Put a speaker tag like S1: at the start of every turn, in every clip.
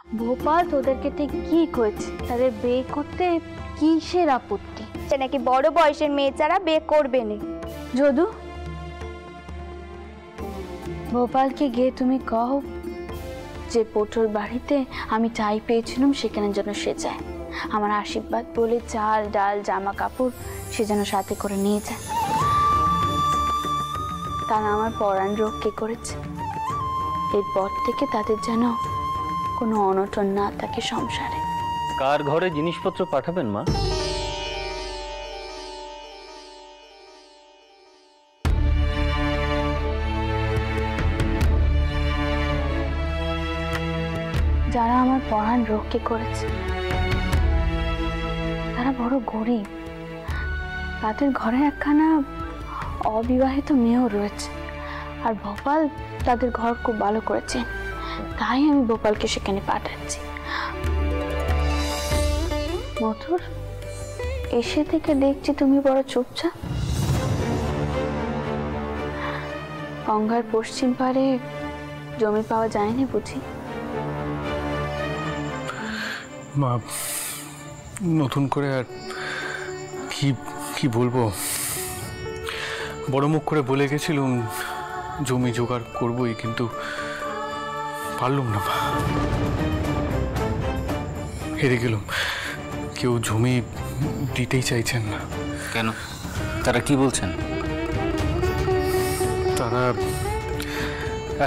S1: ভোপাল তোদেরকে ঠিক কি করেছে? তাদের বিয়ে করতে কিসের আপত্তি?
S2: সে নাকি বড় বয়সের মেয়ে ছাড়া বিয়ে করবে না।
S1: যদু, ভোপালকে গিয়ে তুমি কও যে পটুর বাড়িতে আমি চাই পেয়েছিলাম সেখানে যেন সে যায়। আমার আশীর্বাদ বলে চাল ডাল জামা কাপড় সে যেন সাথে করে নিয়ে যায়। তারা আমার পরাণ রক্ষে করেছে। এরপর থেকে তাদের যেন কোনো অনটন না থাকে সংসারে।
S3: কার ঘরে জিনিসপত্র পাঠাবেন মা?
S1: যারা আমার পরাণ রক্ষে করেছে তারা বড় গরিব। তাদের ঘরে একখানা অবিবাহিত মেয়েও রয়েছে। আর ভোপাল তাদের ঘর খুব ভালো করেছে, তাই আমি ভোপালকে সেখানে পাঠাচ্ছি। মথুর, এসে থেকে দেখছি তুমি বড় চুপচাপ। গঙ্গার পশ্চিম পারে জমি পাওয়া যায়নি বুঝি?
S4: মা, নতুন করে আর কি বলবো, বড় মুখ করে বলে গেছিলাম জমি জোগাড় করবই, কিন্তু পারলাম না মা। হেরে গেলাম। কেউ জমি দিতেই চাইছেন না।
S3: কেন? তারা কি বলছেন?
S4: তারা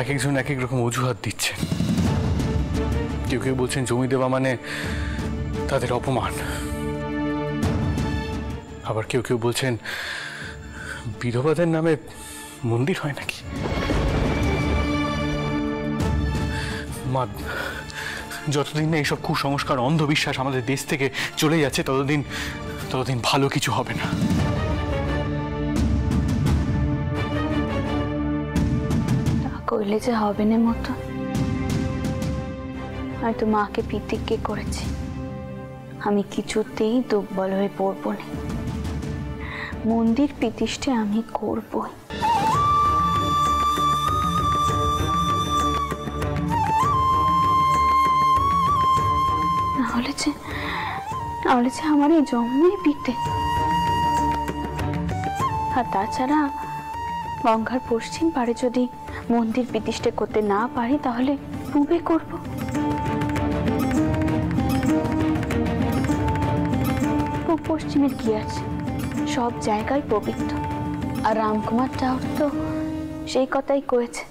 S4: এক একজন এক এক রকম অজুহাত দিচ্ছেন। কেউ কেউ বলছেন জমি দেওয়া মানে তাদের অপমান, আবার কেউ কেউ বলছেন বিধবাদের নামে মন্দির হয় নাকি। মা, যতদিন না এইসব কুসংস্কার অন্ধবিশ্বাস আমাদের দেশ থেকে চলে যাচ্ছে ততদিন ভালো কিছু হবে না।
S1: কইলে যে হবে না মতো, হয়তো মাকে প্রতিজ্ঞা করেছি আমি কিছুতেই দুর্বল হয়ে পড়বো না। মন্দির প্রতিষ্ঠা আমি করবই। নাহলে যে আমার এই জন্মই পিতে। আর তাছাড়া গঙ্গার পশ্চিম পারে যদি মন্দির প্রতিষ্ঠা করতে না পারি তাহলে পূবে করব। পূব পশ্চিমের কি আছে? সব জায়গায় পবিত্র। আর রামকুমার ঠাকুর তো সেই কথাই কয়েছে।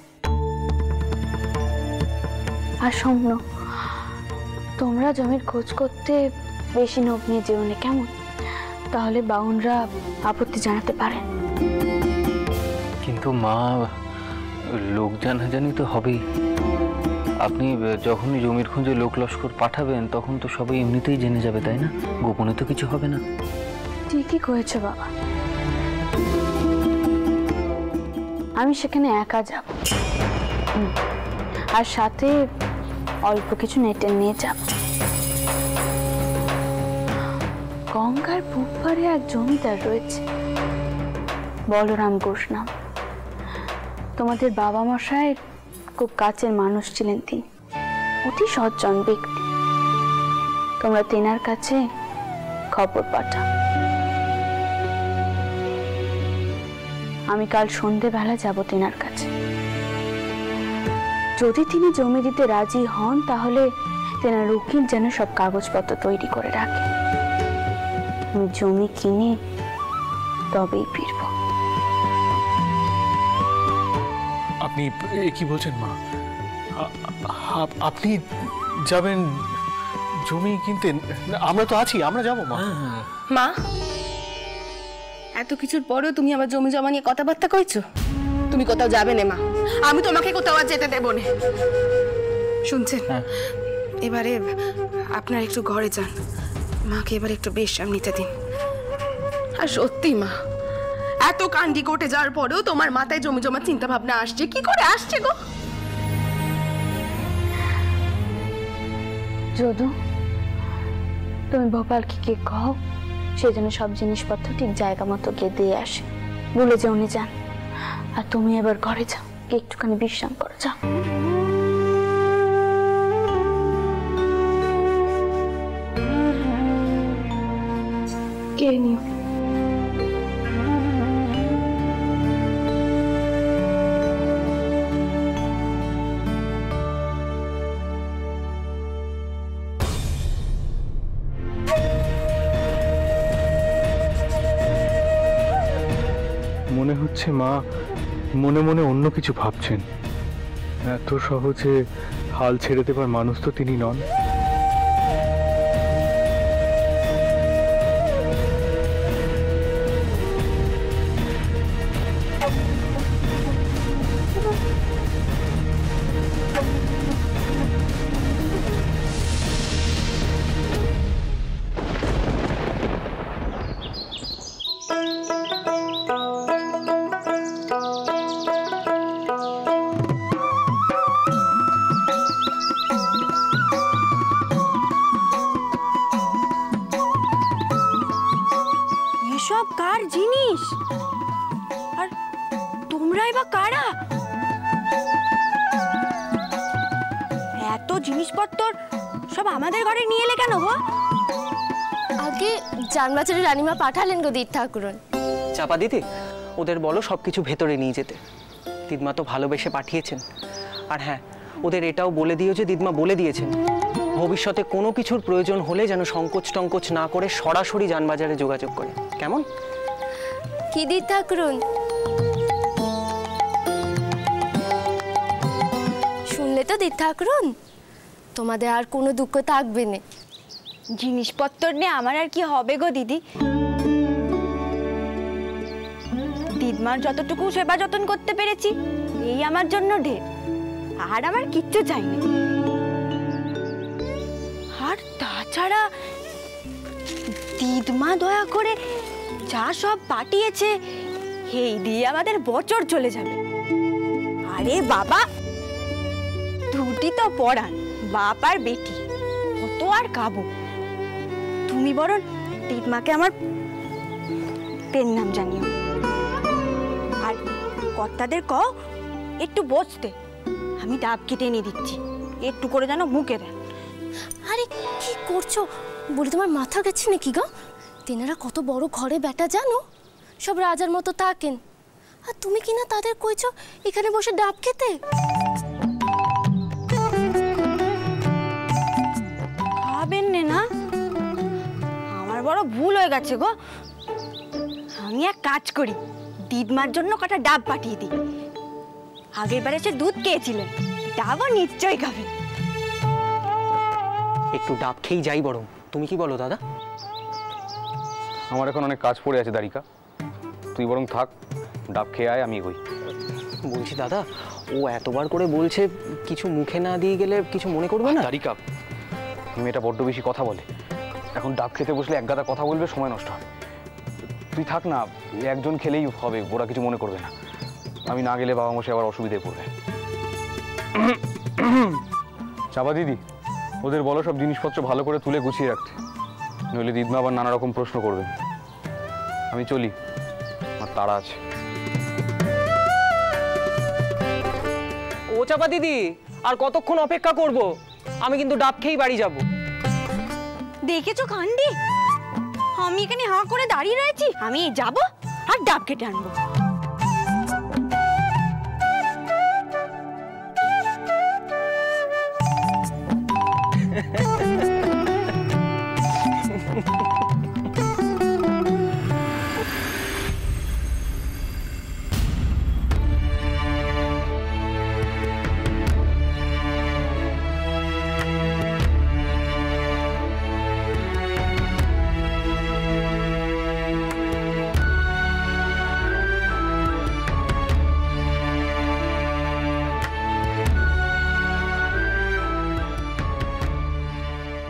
S1: আর শোনো, তোমরা জমির খোঁজ করতে বেশি নখ নিয়ে যেও না, কেমন? তাহলে বাউনরা আপত্তি জানাতে পারে।
S3: কিন্তু মা, লোক জানাজানি তো হবেই। আপনি যখনই জমির খোঁজে লোক লস্কর পাঠাবেন তখন তো সবাই এমনিতেই জেনে যাবে, তাই না? গোপনে তো কিছু হবে না।
S1: ঠিকই কয়েছো বাবা। আমি সেখানে একা যাব, আর সাথে অল্প কিছু নেটে নিয়ে যাব। গঙ্গার পূব পারে এক জমিদার রয়েছে, বলরাম ঘোষ নাম। তোমাদের বাবা মশাই খুব কাছের মানুষ ছিলেন তিনি, অতি সজ্জন ব্যক্তি। তোমরা তেনার কাছে খবর পাঠাও। আমি কাল সন্ধেবেলা যাব তেনার কাছে। যদি তিনি জমি দিতে রাজি হন তাহলে তেনার উকিল যেন সব কাগজপত্র তৈরি করে রাখে। আমি জমি কিনে তবেই ফিরব।
S4: আপনি কি বলছেন মা? আপনি যাবেন জমি কিনতে? আমরা তো আছি, আমরা যাবো মা।
S5: মা, এত কিছুর পরেও তুমি আবার জমি জমা নিয়ে কথাবার্তা কইছো? তুমি কোথাও যাবে না মা, আমি তোমাকে কোথাও আর যেতে দেবো না। শুনছেন? এবারে আপনার একটু ঘরে যান, মাকে এবার একটু বিশ্রাম নিতে দিন। আর সত্যি মা, এত কান্ডি কোটে যাওয়ার পরেও তোমার মাথায় জমি জমা চিন্তা ভাবনা আসছে? কি করে আসছে গো?
S1: যদু, তুমি ভোপালকে কে কও সে যেন সব জিনিসপত্র ঠিক জায়গা মতো গিয়ে দিয়ে আসে। বলে যে উনি যান। আর তুমি এবার ঘরে যাও, একটুখানি বিশ্রাম করো, যাও।
S5: খেয়ে নিও।
S4: মনে হচ্ছে মা মনে মনে অন্য কিছু ভাবছেন। এত সহজে হাল ছেড়ে দেবার মানুষ তো তিনি নন।
S2: এসব কার জিনিস? আর তোমরাই বা কারা? এত জিনিসপত্র সব আমাদের ঘরে নিয়ে এলে কেন গো?
S6: আগে জানবাজারের রানীমা পাঠালেন গো দিদ ঠাকুরন।
S7: চাপা দিদি, ওদের বলো সব কিছু ভেতরে নিয়ে যেতে। দিদমা তো ভালোবেসে পাঠিয়েছেন। আর হ্যাঁ, ওদের এটাও বলে দিও যে দিদমা বলে দিয়েছেন ভবিষ্যতে কোনো কিছুর প্রয়োজন হলে যেন সংকোচ টঙ্কোচ না করে সরাসরি জানবাজারে যোগাযোগ করে। কেমন?
S6: কি দিদ ঠাকুরন? শুনলে তো দিদ ঠাকুরন, তোমাদের আর কোনো দুঃখ থাকবে না।
S2: জিনিসপত্র নিয়ে আমার আর কি হবে গো দিদি? দিদমার যতটুকু সেবা যত্ন করতে পেরেছি এই আমার জন্য ঢের। আর আমার কিচ্ছু চাইনি। আর তাছাড়া দিদমা দয়া করে যা সব পাঠিয়েছে এই দিয়ে আমাদের বছর চলে যাবে। আরে বাবা, দুটি তো পড়ান, বাপ আর বেটি, কত আর খাবো? তুমি বরং দিদমাকে আমার পেন নাম জানিও। আর কর্তাদের কও একটু বসতে, আমি ডাব কেটে এনে দিচ্ছি, একটু করে যেন মুখে দেন।
S6: আরে কি করছো? বলি তোমার মাথা গেছে নাকি গো? তেনারা কত বড় ঘরে বেটা জানো, সব রাজার মতো থাকেন। আর তুমি কিনা তাদের কইছো এখানে বসে ডাব খেতে?
S2: খাবেন না? আমার বড় ভুল হয়ে গেছে গো। আমি এক কাজ করি, দিদমার জন্য কটা ডাব পাঠিয়ে দিই। আগের বারে সে দুধ খেয়েছিলেন, ডাবও নিশ্চয়ই খাবেন।
S7: একটু ডাব খেয়েই যাই বরং। তুমি কি বলো দাদা?
S3: আমার এখন অনেক কাজ পড়ে আছে দারিকা, তুই বরং থাক, ডাব খেয়ে আয়, আমি এগোই।
S7: বলছি দাদা, ও এতবার করে বলছে, কিছু মুখে না দিয়ে গেলে কিছু মনে করবে না?
S3: দারিকা, মেয়েটা বড্ড বেশি কথা বলে। এখন ডাব খেতে বসলে এক গাদা কথা বলবে, সময় নষ্ট হয়। তুই থাক না, একজন খেলেই হবে, ওরা কিছু মনে করবে না। আমি না গেলে বাবা মশাই আবার অসুবিধায় পড়বে। চাপা দিদি, ওদের বলো সব জিনিসপত্র ভালো করে তুলে গুছিয়ে রাখতে, নইলে দিদমা আবার নানা রকম প্রশ্ন করবে। আমি চলি, আমার তাড়া আছে।
S7: ও চাপা দিদি, আর কতক্ষণ অপেক্ষা করব? আমি কিন্তু ডাব খেয়েই বাড়ি যাব।
S2: দেখেছো কান্ডি, আমি এখানে হাঁ করে দাঁড়িয়ে রয়েছি, আমি যাব আর ডাব কেটে আনবো।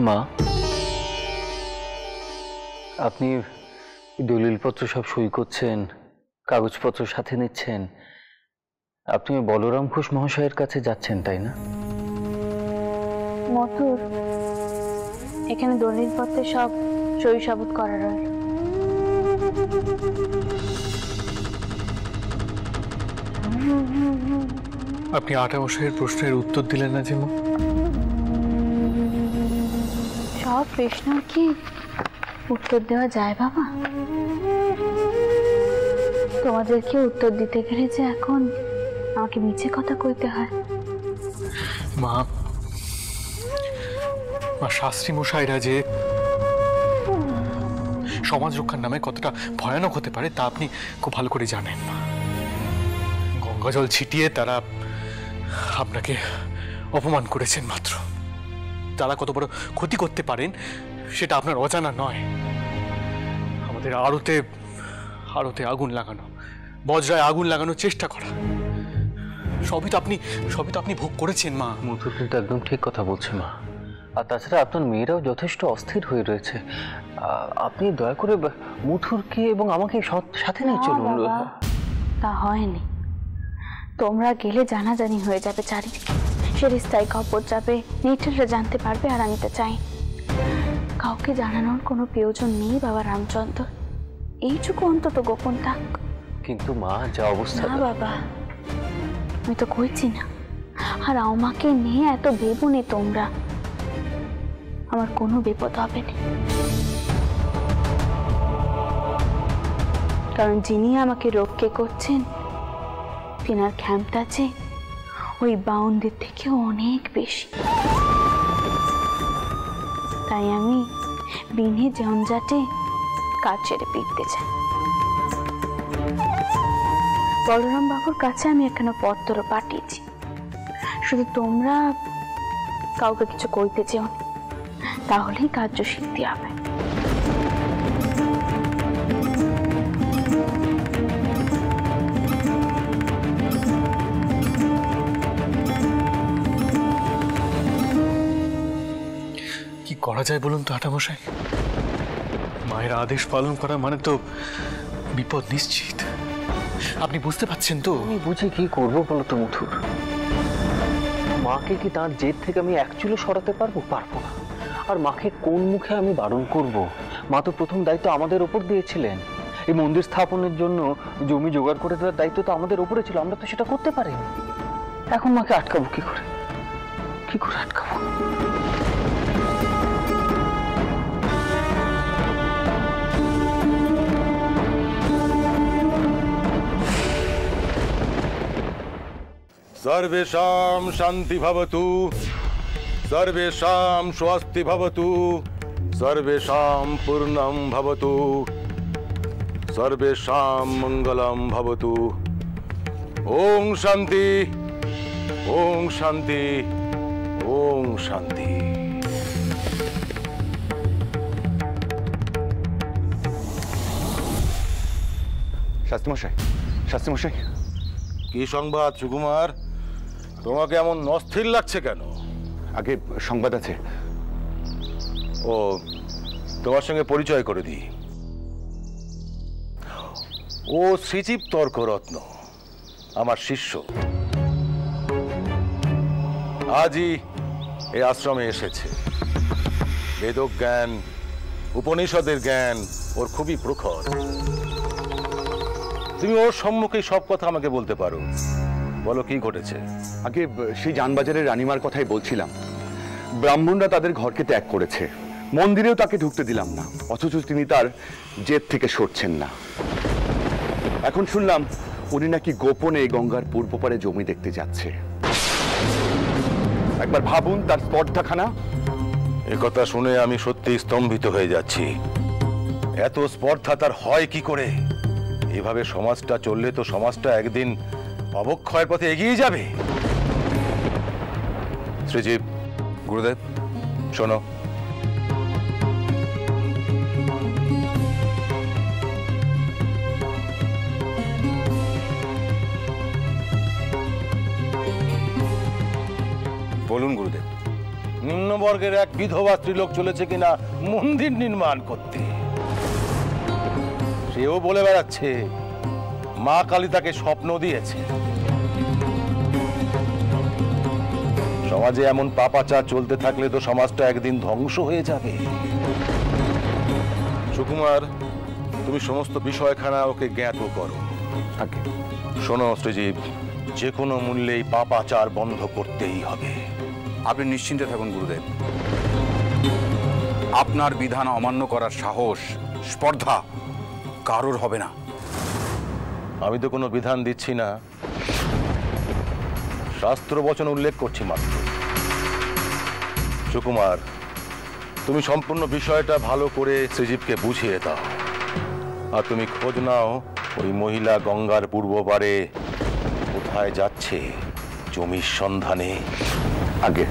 S3: মা, আপনি দলিলপত্র সব সই করছেন, কাগজপত্র সাথে নিচ্ছেন, আপনি বলরাম ঘোষ মহাশয়ের কাছে যাচ্ছেন তাই না?
S1: মথুর, এখানে দলিলপত্রে সব সই সাবুত করা রইল।
S4: আপনি 8 মশাইয়ের প্রশ্নের উত্তর দিলেন না যে মা?
S1: সব প্রশ্ন কি উত্তর দেওয়া যায় বাবা? তোমাদেরকে উত্তর দিতে গেলে যে এখন আমাকে মিছে কথা কইতে হয়।
S4: মা, শাস্ত্রী মশাইরা যে সমাজ রক্ষার নামে কতটা ভয়ানক হতে পারে তা আপনি খুব ভালো করে জানেন। গঙ্গা জল ছিটিয়ে তারা আপনাকে অপমান করেছেন মাত্র। তারা কত বড় ক্ষতি করতে পারেন সেটা আপনার অজানা নয়। আমাদের আড়তে আগুন লাগানো, বজ্রায় আগুন লাগানোর চেষ্টা করা, সবই তো আপনি ভোগ করেছেন মা।
S3: মধুর কিন্তু একদম ঠিক কথা বলছে মা। আর তাছাড়া আপনার মেয়েরাও যথেষ্ট অস্থির হয়ে রয়েছে। আপনি দয়া করে মধুরকে এবং আমাকে সাথে নিয়ে চলুন।
S1: তা হয়নি। তোমরা গেলে জানাজানি হয়ে যাবে চারিদিকে, সে রিস্তায় খবর যাবে, নেটাররা জানতে পারবে, আর আমি তো চাই কাউকে জানানোর কোনো প্রয়োজন নেই বাবা রামচন্দ্র। এইটুকু অন্তত গোপন থাক।
S3: কিন্তু মা, যা অবস্থা।
S1: না বাবা, আমি তো কইছি না। আর আমাকে নিয়ে এত ভেবো নে তোমরা, আমার কোনো বিপদ হবে না। কারণ যিনি আমাকে রক্ষে করছেন তিনার ক্ষমতা আছে ওই বাউন্ডের থেকে অনেক বেশি। তাই আমি বিনে জঞ্জাটে কাজ ছেড়ে ফিরতে চাই। বলরাম বাবুর কাছে আমি এখানে পত্র পাঠিয়েছি, শুধু তোমরা কাউকে কিছু কইতে চেও, তাহলেই কার্য সিদ্ধি হবে।
S4: কি করা যায় বলুন তো হাটামশাই? মায়ের আদেশ পালন করা মানে তো বিপদ নিশ্চিত। আপনি বুঝতে পারছেন তো?
S3: আমি বুঝে কি করবো বলো তো মধুর? মাকে কি তার জেদ থেকে আমি একচুলো সরাতে পারবো? পারবো না। আর মাকে কোন মুখে আমি বারণ করব? মা তো প্রথম দায়িত্ব আমাদের ওপর দিয়েছিলেন। এই মন্দির স্থাপনের জন্য জমি জোগাড় করে দেওয়ার দায়িত্ব তো আমাদের ওপরে ছিল, আমরা তো সেটা করতে পারিনি। এখন মাকে আটকাবো কি করে? কি করে আটকাবো?
S8: सर्वेषां शान्ति भवतु, सर्वेषां स्वस्ति भवतु, सर्वेषां पूर्णं भवतु, सर्वेषां मङ्गलं भवतु। ओम शान्ति, ओम शान्ति, ओम शान्ति।
S3: শাস্ত্রী মশাই।
S8: কি সংবাদ সুকুমার? তোমাকে এমন অস্থির লাগছে কেন?
S9: আগে সংবাদ আছে।
S8: ও, তোমার সঙ্গে পরিচয় করে দিই। ও শ্রীজীব তর্করত্ন, আমার শিষ্য। আজই এই আশ্রমে এসেছে। বেদজ্ঞান, উপনিষদের জ্ঞান ওর খুবই প্রখর। তুমি ওর সম্মুখে সব কথা আমাকে বলতে পারো। বলো কি ঘটেছে?
S9: আগে সেই জানবাজারের রানীমার কথাই বলছিলাম। ব্রাহ্মণরা তাদের ঘরকে ত্যাগ করেছে, মন্দিরেও তাকে ঢুকতে দিলাম না, অথচ তিনি তার জেদ থেকে সরছেন না। এখন শুনলাম উনি নাকি গোপনে গঙ্গার পূর্ব পারে জমি দেখতে যাচ্ছে। একবার ভাবুন তার স্পর্ধাখানা।
S8: একথা শুনে আমি সত্যি স্তম্ভিত হয়ে যাচ্ছি। এত স্পর্ধা তার হয় কি করে? এভাবে সমাজটা চললে তো সমাজটা একদিন অবক্ষয়ের পথে এগিয়ে যাবে। শ্রীজীব, গুরুদেব, শোনো। বলুন গুরুদেব। নিম্নবর্গের এক বিধবা স্ত্রীলোক চলেছে কিনা মন্দির নির্মাণ করতে। সেও বলে বেড়াচ্ছে মা কালী তাকে স্বপ্ন দিয়েছে। সমাজে এমন পাপাচার চলতে থাকলে তো সমাজটা একদিন ধ্বংস হয়ে যাবে। সুকুমার, তুমি সমস্ত বিষয়খানা ওকে জ্ঞাত করো। শোনো শ্রীজীব, যে কোনো মূল্যেই পাপাচার বন্ধ করতেই হবে।
S9: আপনি নিশ্চিন্তে থাকুন গুরুদেব।
S10: আপনার বিধান অমান্য করার সাহস স্পর্ধা কারোর হবে না।
S8: আমি তো কোনো বিধান দিচ্ছি না, শাস্ত্র বচন উল্লেখ করছি মাত্র। সুকুমার, তুমি সম্পূর্ণ বিষয়টা ভালো করে শ্রীজীবকে বুঝিয়ে দাও, আর তুমি খোঁজ নাও ওই মহিলা গঙ্গার পূর্ব পারে কোথায় যাচ্ছে জমির সন্ধানে।
S9: আগে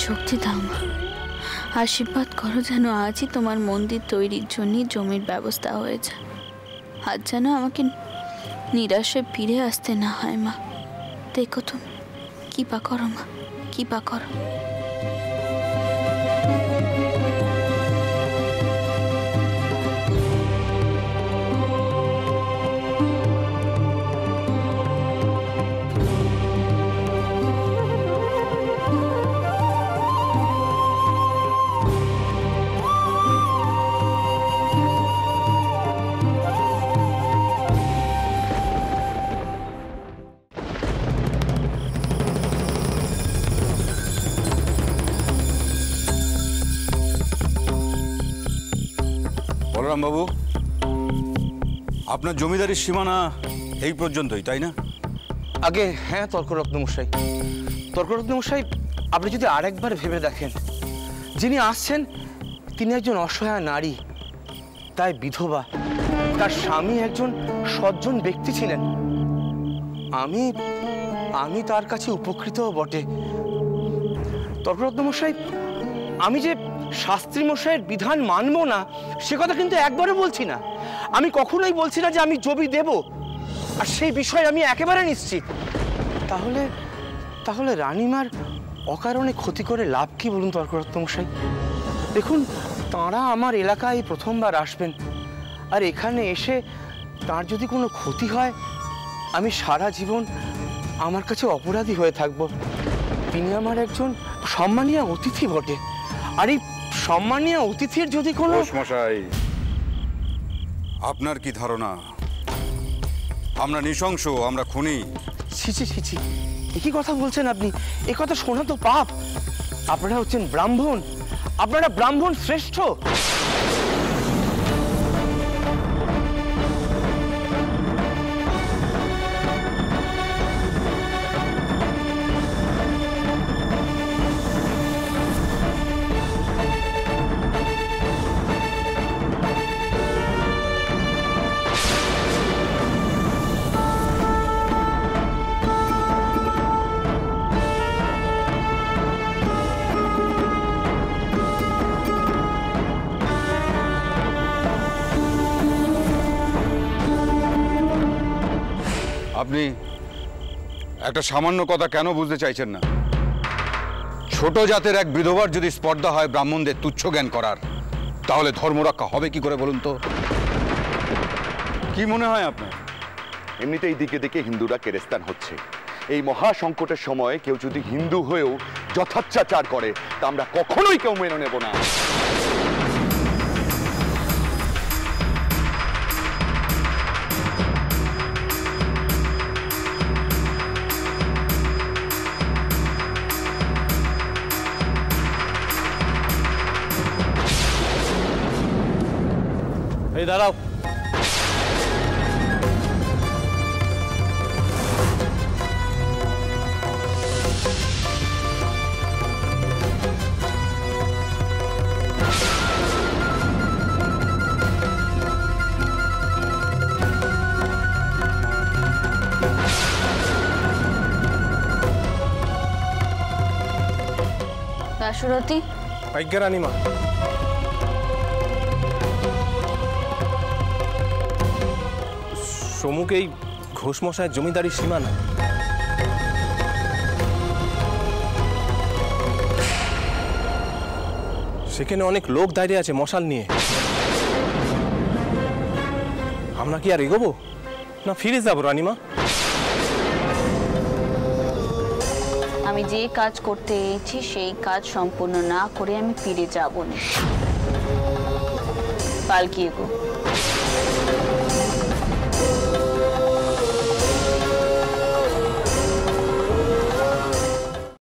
S1: শক্তি দাও মা, আশীর্বাদ করো যেন আজই তোমার মন্দির তৈরির জন্য জমির ব্যবস্থা হয়ে যায়, আজ যেন আমাকে নিরাশে ফিরে আসতে না হয় মা। দেখো তুমি কৃপা করো মা, কৃপা করো।
S10: বাবু, আপনার জমিদারির সীমানা এই পর্যন্তই, তাই না?
S7: আগে হ্যাঁ তর্করত্ন মশাই, তর্করত্ন মশাই, আপনি যদি আরেকবার ভেবে দেখেন, যিনি আসছেন তিনি একজন অসহায় নারী, তাই বিধবা, তার স্বামী একজন সজ্জন ব্যক্তি ছিলেন। আমি তার কাছে উপকৃত বটে। তর্করত্ন মশাই, আমি যে শাস্ত্রী মশাইয়ের বিধান মানব না সে কথা কিন্তু একবারও বলছি না। আমি কখনোই বলছি না যে আমি জমি দেব, আর সেই বিষয়ে আমি একেবারে নিশ্চিত। তাহলে রানীমার অকারণে ক্ষতি করে লাভ কি বলুন তর্করত্ন মশাই? দেখুন, তাঁরা আমার এলাকায় প্রথমবার আসবেন, আর এখানে এসে তার যদি কোনো ক্ষতি হয় আমি সারা জীবন আমার কাছে অপরাধী হয়ে থাকব। তিনি আমার একজন সম্মানীয় অতিথি বটে, আর এই সম্মানীয় অতিথির যদি কোনো...
S10: মশাই, আপনার কি ধারণা আমরা নৃশংস, আমরা খুনি?
S7: ছি ছি ছি ছি, একই কথা বলছেন আপনি? এ কথা শোনা তো পাপ। আপনারা হচ্ছেন ব্রাহ্মণ, আপনারা ব্রাহ্মণ শ্রেষ্ঠ।
S10: আপনি একটা সামান্য কথা কেন বুঝতে চাইছেন না? ছোট জাতের এক বিধবার যদি স্পর্ধা হয় ব্রাহ্মণদের তুচ্ছ জ্ঞান করার, তাহলে ধর্মরক্ষা হবে কি করে বলুন তো? কি মনে হয় আপনার?
S9: এমনিতেই দিকে দিকে হিন্দুরা কেরেস্তান হচ্ছে। এই মহা সংকটের সময় কেউ যদি হিন্দু হয়েও যথাচ্যাচার করে তা আমরা কখনোই কেউ মেনে নেব না।
S3: এই দাঁড়াও।
S1: দাশরথী,
S11: আজ্ঞা রানীমা। সমুখ এই ঘোষমশায়ের জমিদারি সীমানা। সেখানে অনেক লোক দাঁড়িয়ে আছে মশাল নিয়ে। আমরা কি আর এগোবো না ফিরে যাবো রানীমা?
S1: আমি যে কাজ করতে এসেছি সেই কাজ সম্পূর্ণ না করে আমি ফিরে যাব না। পালকি এগো।